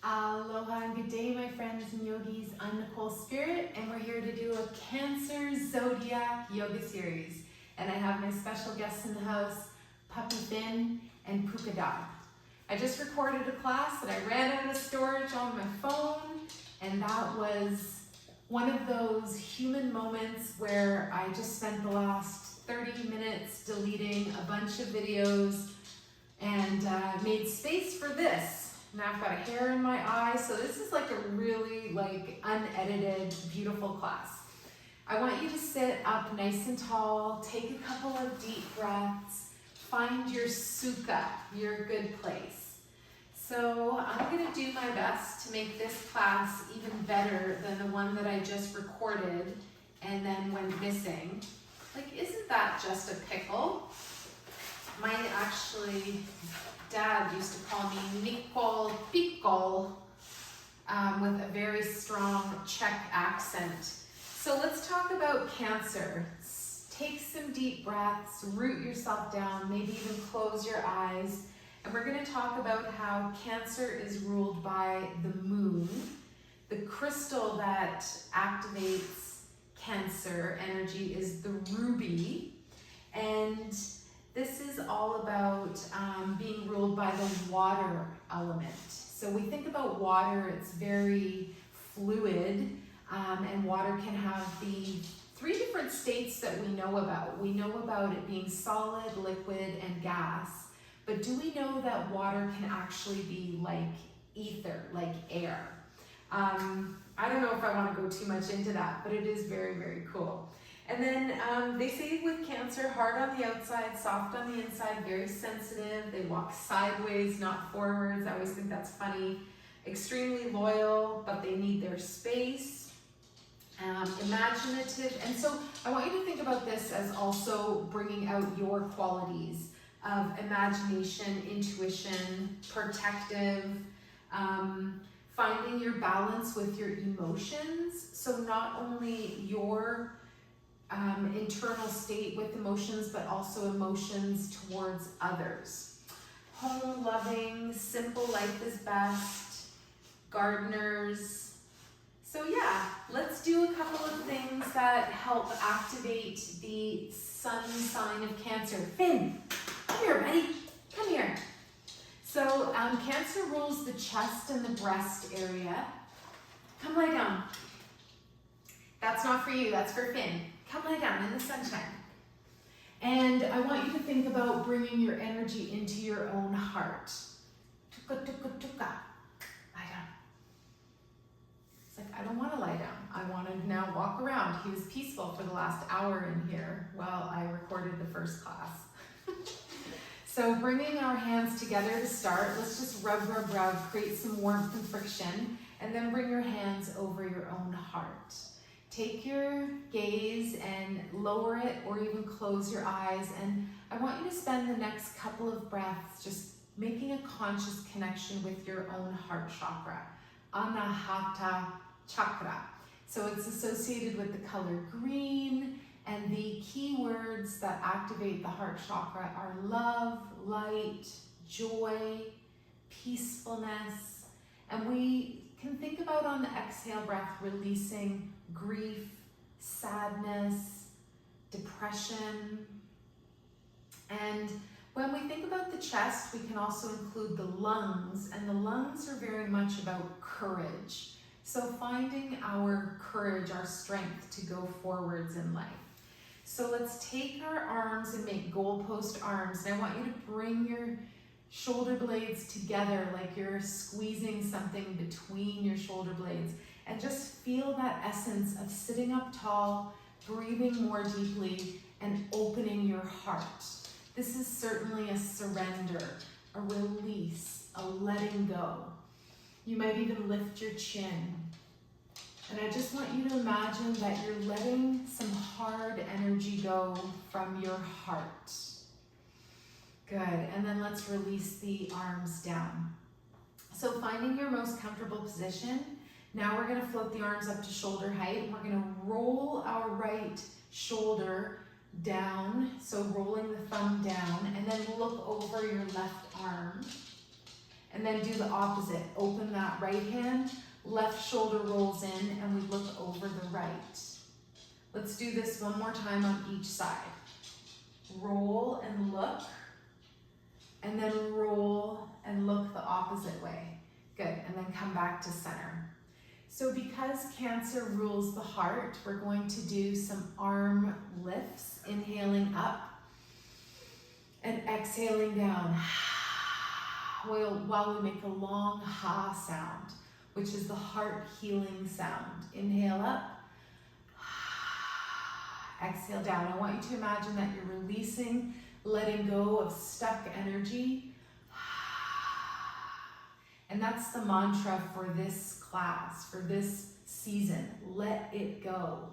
Aloha and good day, my friends and yogis. I'm Nicole Spirit, and we're here to do a Cancer Zodiac yoga series. And I have my special guests in the house, Puka and Finn and Puka dog. I just recorded a class that I ran out of storage on my phone, and that was one of those human moments where I just spent the last 30 minutes deleting a bunch of videos and made space for this. Now I've got a hair in my eye, so this is like a really unedited, beautiful class. I want you to sit up nice and tall, take a couple of deep breaths, find your sukha, your good place. So I'm gonna do my best to make this class even better than the one that I just recorded and then went missing. Like, isn't that just a pickle? My dad used to call me Nicole Spirit with a very strong Czech accent. So let's talk about Cancer. Take some deep breaths, root yourself down, maybe even close your eyes. And we're going to talk about how Cancer is ruled by the moon. The crystal that activates Cancer energy is the ruby. And this is all about being ruled by the water element. So we think about water, it's very fluid, and water can have the 3 different states that we know about. We know about it being solid, liquid, and gas. But do we know that water can actually be like ether, like air? I don't know if I want to go too much into that, but it is very, very cool. And then they say with Cancer, hard on the outside, soft on the inside, very sensitive. They walk sideways, not forwards. I always think that's funny. Extremely loyal, but they need their space. Imaginative. And so I want you to think about this as also bringing out your qualities of imagination, intuition, protective, finding your balance with your emotions. So not only your internal state with emotions, but also emotions towards others. Home loving, simple life is best, gardeners. So yeah, let's do a couple of things that help activate the sun sign of Cancer. Finn, come here, buddy, come here. So Cancer rules the chest and the breast area. Come lie down. That's not for you, that's for Finn. Come lie down in the sunshine. And I want you to think about bringing your energy into your own heart. Tuka, tuka, tuka. Lie down. It's like, I don't want to lie down. I want to now walk around. He was peaceful for the last hour in here while I recorded the first class. So bringing our hands together to start, let's just rub, rub, rub, create some warmth and friction, and then bring your hands over your own heart. Take your gaze and lower it or even close your eyes, and I want you to spend the next couple of breaths just making a conscious connection with your own heart chakra, Anahata chakra. So it's associated with the color green, and the key words that activate the heart chakra are love, light, joy, peacefulness, and we can think about on the exhale breath releasing grief, sadness, depression. And when we think about the chest, we can also include the lungs, and the lungs are very much about courage. So finding our courage, our strength to go forwards in life. So let's take our arms and make goalpost arms. And I want you to bring your shoulder blades together like you're squeezing something between your shoulder blades. And just feel that essence of sitting up tall, breathing more deeply, and opening your heart. This is certainly a surrender, a release, a letting go. You might even lift your chin. And I just want you to imagine that you're letting some hard energy go from your heart. Good, and then let's release the arms down. So finding your most comfortable position. Now we're going to float the arms up to shoulder height. We're going to roll our right shoulder down, so rolling the thumb down, and then look over your left arm. And then do the opposite. Open that right hand, left shoulder rolls in, and we look over the right. Let's do this one more time on each side. Roll and look, and then roll and look the opposite way. Good, and then come back to center. So because Cancer rules the heart, we're going to do some arm lifts, inhaling up and exhaling down. While we make a long ha sound, which is the heart healing sound. Inhale up, exhale down. I want you to imagine that you're releasing, letting go of stuck energy. And that's the mantra for this class, for this season. Let it go.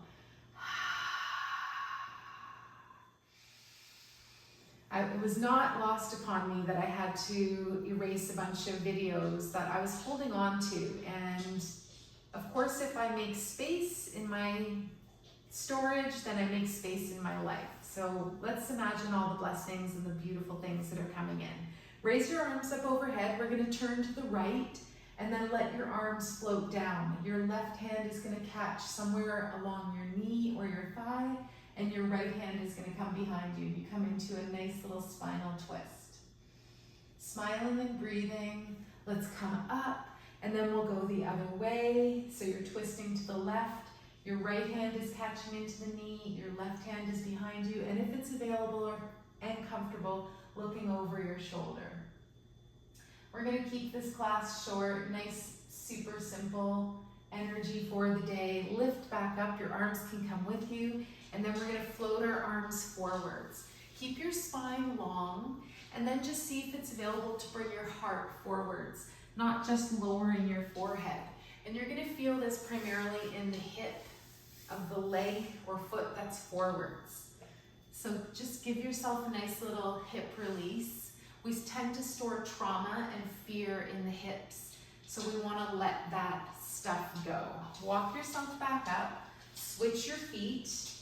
It was not lost upon me that I had to erase a bunch of videos that I was holding on to. And of course, if I make space in my storage, then I make space in my life. So let's imagine all the blessings and the beautiful things that are coming in. Raise your arms up overhead. We're going to turn to the right and then let your arms float down. Your left hand is going to catch somewhere along your knee or your thigh, and your right hand is going to come behind you. You come into a nice little spinal twist. Smiling and breathing. Let's come up, and then we'll go the other way. So you're twisting to the left. Your right hand is catching into the knee. Your left hand is behind you. And if it's available and comfortable, looking over your shoulder. We're going to keep this class short, nice, super simple energy for the day. Lift back up. Your arms can come with you. And then we're going to float our arms forwards. Keep your spine long, and then just see if it's available to bring your heart forwards, not just lowering your forehead. And you're going to feel this primarily in the hip of the leg or foot that's forwards. So just give yourself a nice little hip release. We tend to store trauma and fear in the hips, so we want to let that stuff go. Walk yourself back up, switch your feet,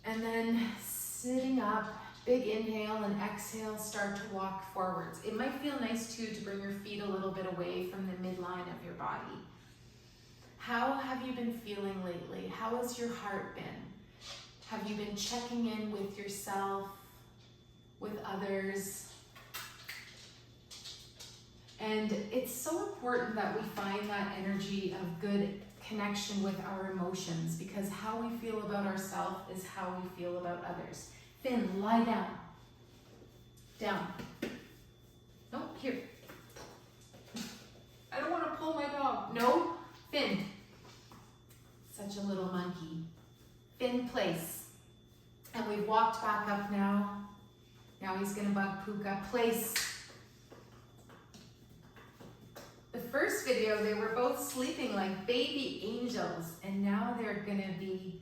and then sitting up, big inhale and exhale, start to walk forwards. It might feel nice too to bring your feet a little bit away from the midline of your body. How have you been feeling lately? How has your heart been? Have you been checking in with yourself, with others? And it's so important that we find that energy of good connection with our emotions, because how we feel about ourselves is how we feel about others. Finn, lie down. Down. No, here. I don't want to pull my dog. No, Finn. Such a little monkey. Finn, place. And we've walked back up now. Now he's going to bug Puka. Place. The first video, they were both sleeping like baby angels, and now they're gonna be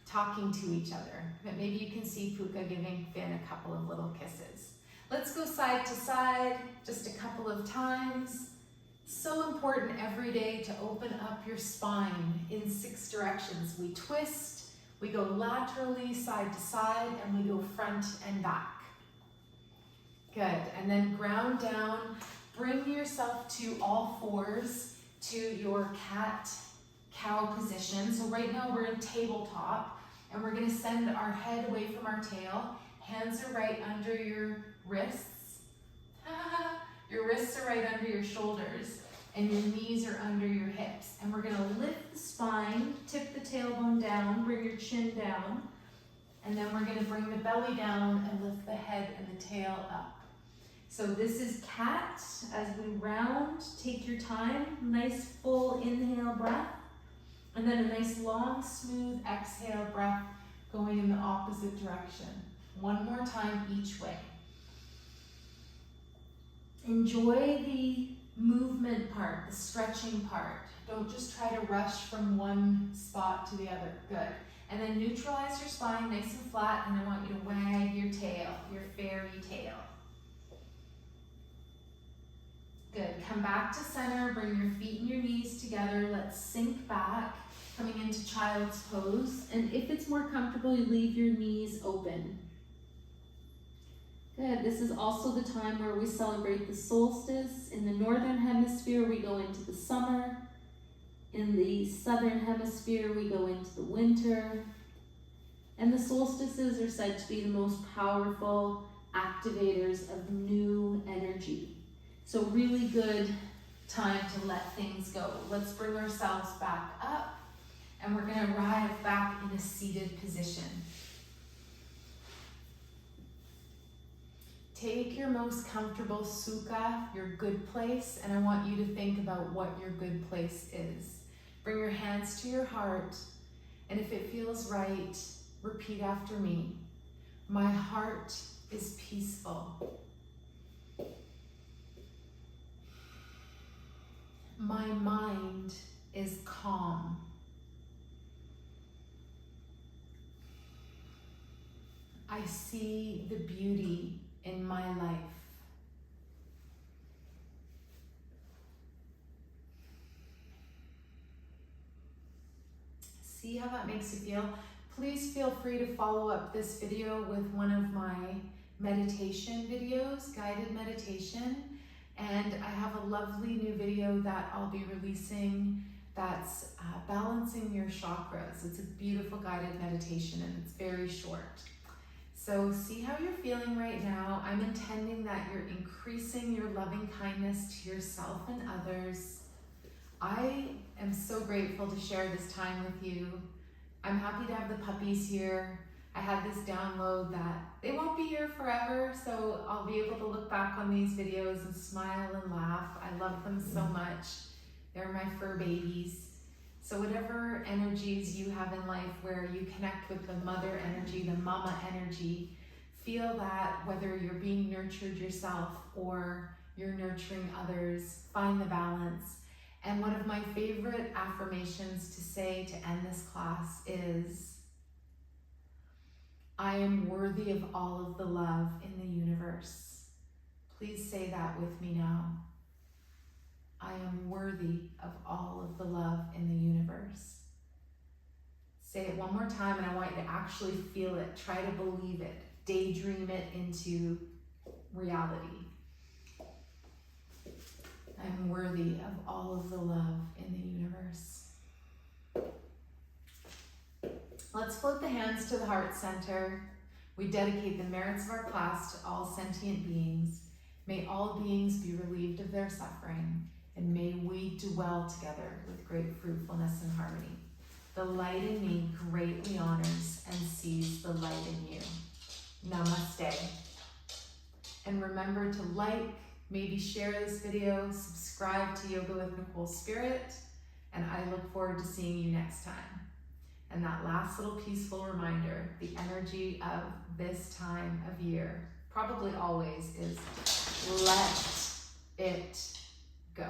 talking to each other. But maybe you can see Puka giving Finn a couple of little kisses. Let's go side to side, just a couple of times. So important every day to open up your spine in 6 directions. We twist, we go laterally side to side, and we go front and back. Good, and then ground down. Bring yourself to all fours to your cat-cow position. So right now we're in tabletop, and we're going to send our head away from our tail. Hands are right under your wrists. Your wrists are right under your shoulders, and your knees are under your hips. And we're going to lift the spine, tip the tailbone down, bring your chin down, and then we're going to bring the belly down and lift the head and the tail up. So this is cat. As we round, take your time. Nice full inhale breath. And then a nice long, smooth exhale breath going in the opposite direction. One more time each way. Enjoy the movement part, the stretching part. Don't just try to rush from one spot to the other. Good. And then neutralize your spine nice and flat, and I want you to wag your tail, your fairy tail. Good, come back to center, bring your feet and your knees together. Let's sink back, coming into child's pose. And if it's more comfortable, you leave your knees open. Good. This is also the time where we celebrate the solstice. In the northern hemisphere, we go into the summer. In the southern hemisphere, we go into the winter. And the solstices are said to be the most powerful activators of new energy. So really good time to let things go. Let's bring ourselves back up, and we're going to arrive back in a seated position. Take your most comfortable sukha, your good place, and I want you to think about what your good place is. Bring your hands to your heart, and if it feels right, repeat after me. My heart is peaceful. My mind is calm. I see the beauty in my life. See how that makes you feel? Please feel free to follow up this video with one of my meditation videos, guided meditation. And I have a lovely new video that I'll be releasing that's balancing your chakras. It's a beautiful guided meditation and it's very short. So see how you're feeling right now. I'm intending that you're increasing your loving kindness to yourself and others. I am so grateful to share this time with you. I'm happy to have the puppies here. I had this download that they won't be here forever, so I'll be able to look back on these videos and smile and laugh. I love them so much. They're my fur babies. So whatever energies you have in life where you connect with the mother energy, the mama energy, feel that whether you're being nurtured yourself or you're nurturing others, find the balance. And one of my favorite affirmations to say to end this class is, I am worthy of all of the love in the universe. Please say that with me now. I am worthy of all of the love in the universe. Say it one more time, and I want you to actually feel it. Try to believe it. Daydream it into reality. I'm worthy of all of the love in the universe. Let's float the hands to the heart center. We dedicate the merits of our class to all sentient beings. May all beings be relieved of their suffering, and may we dwell together with great fruitfulness and harmony. The light in me greatly honors and sees the light in you. Namaste. And remember to like, maybe share this video, subscribe to Yoga with Nicole Spirit, and I look forward to seeing you next time. And that last little peaceful reminder, the energy of this time of year, probably always, is let it go.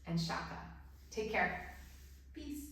And shaka. Take care. Peace.